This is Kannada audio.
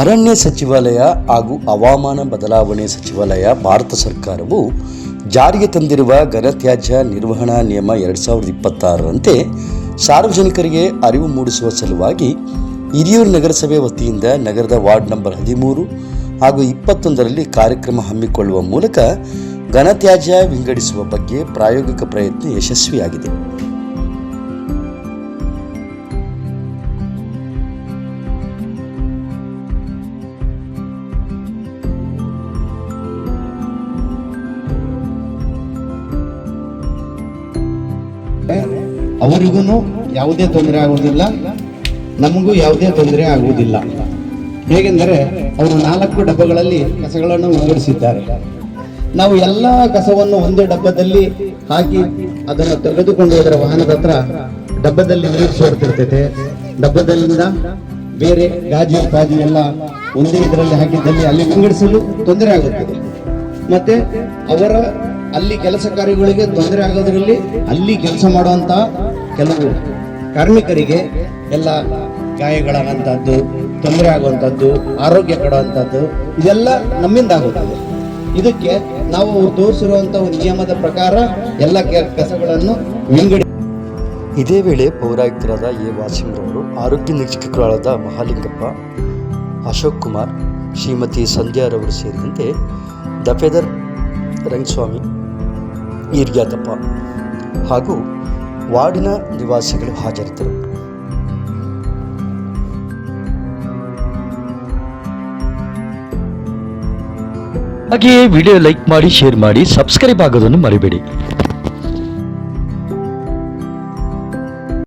ಅರಣ್ಯ ಸಚಿವಾಲಯ ಹಾಗೂ ಹವಾಮಾನ ಬದಲಾವಣೆ ಸಚಿವಾಲಯ ಭಾರತ ಸರ್ಕಾರವು ಜಾರಿಗೆ ತಂದಿರುವ ಘನತ್ಯಾಜ್ಯ ನಿರ್ವಹಣಾ ನಿಯಮ 2026ರಂತೆ ಸಾರ್ವಜನಿಕರಿಗೆ ಅರಿವು ಮೂಡಿಸುವ ಸಲುವಾಗಿ ಹಿರಿಯೂರು ನಗರಸಭೆ ವತಿಯಿಂದ ನಗರದ ವಾರ್ಡ್ ನಂಬರ್ 13 ಹಾಗೂ 21ರಲ್ಲಿ ಕಾರ್ಯಕ್ರಮ ಹಮ್ಮಿಕೊಳ್ಳುವ ಮೂಲಕ ಘನತ್ಯಾಜ್ಯ ವಿಂಗಡಿಸುವ ಬಗ್ಗೆ ಪ್ರಾಯೋಗಿಕ ಪ್ರಯತ್ನ ಯಶಸ್ವಿಯಾಗಿದೆ. ಅವರಿಗೂ ಯಾವುದೇ ತೊಂದರೆ ಆಗುವುದಿಲ್ಲ, ನಮಗೂ ಯಾವುದೇ ತೊಂದರೆ ಆಗುವುದಿಲ್ಲ. ಹೇಗೆಂದರೆ ಅವರು 4 ಡಬ್ಬಗಳಲ್ಲಿ ಕಸಗಳನ್ನು ವಿಂಗಡಿಸಿದ್ದಾರೆ. ನಾವು ಎಲ್ಲ ಕಸವನ್ನು ಒಂದೇ ಡಬ್ಬದಲ್ಲಿ ಹಾಕಿ ಅದನ್ನು ತೆಗೆದುಕೊಂಡು ಹೋದರೆ ವಾಹನದ ಹತ್ರ ಡಬ್ಬದಲ್ಲಿ ನೀರು ಹೊರತಿರ್ತೈತೆ. ಡಬ್ಬದಲ್ಲಿಂದ ಬೇರೆ ಗಾಜು ಎಲ್ಲ ಒಂದೇ ಇದರಲ್ಲಿ ಹಾಕಿದ್ದಲ್ಲಿ ಅಲ್ಲಿ ವಿಂಗಡಿಸಲು ತೊಂದರೆ ಆಗುತ್ತದೆ. ಮತ್ತೆ ಅವರ ಅಲ್ಲಿ ಕೆಲಸ ಕಾರ್ಯಗಳಿಗೆ ತೊಂದರೆ ಆಗೋದ್ರಲ್ಲಿ ಅಲ್ಲಿ ಕೆಲಸ ಮಾಡುವಂತಹ ಕೆಲವು ಕಾರ್ಮಿಕರಿಗೆ ಎಲ್ಲ ಗಾಯಗಳಾಗುವಂಥದ್ದು, ತೊಂದರೆ ಆಗುವಂಥದ್ದು, ಆರೋಗ್ಯ ಕೆಡುವಂಥದ್ದು ಇದೆಲ್ಲ ನಮ್ಮಿಂದ ಆಗುತ್ತದೆ. ಇದಕ್ಕೆ ನಾವು ತೋರಿಸಿರುವಂಥ ಒಂದು ನಿಯಮದ ಪ್ರಕಾರ ಎಲ್ಲ ಕಸಗಳನ್ನು ವಿಂಗಡಿ. ಇದೇ ವೇಳೆ ಪೌರಾಯುಕ್ತರಾದ ಎ ವಾಸಿಂರವರು, ಆರೋಗ್ಯ ನಿರೀಕ್ಷಕರಾದ ಮಹಾಲಿಂಗಪ್ಪ, ಅಶೋಕ್ ಕುಮಾರ್, ಶ್ರೀಮತಿ ಸಂಧ್ಯಾರವರು ಸೇರಿದಂತೆ ದಫೇದರ್ ರಂಗಸ್ವಾಮಿ, ಈರ್ಗ್ಯಾತಪ್ಪ ಹಾಗೂ ವಾರ್ಡಿನ ನಿವಾಸಿಗಳು ಹಾಜರಿದ್ದರು. ಹಾಗೆಯೇ ವಿಡಿಯೋ ಲೈಕ್ ಮಾಡಿ, ಶೇರ್ ಮಾಡಿ, ಸಬ್ಸ್ಕ್ರೈಬ್ ಆಗೋದನ್ನು ಮರಿಬೇಡಿ.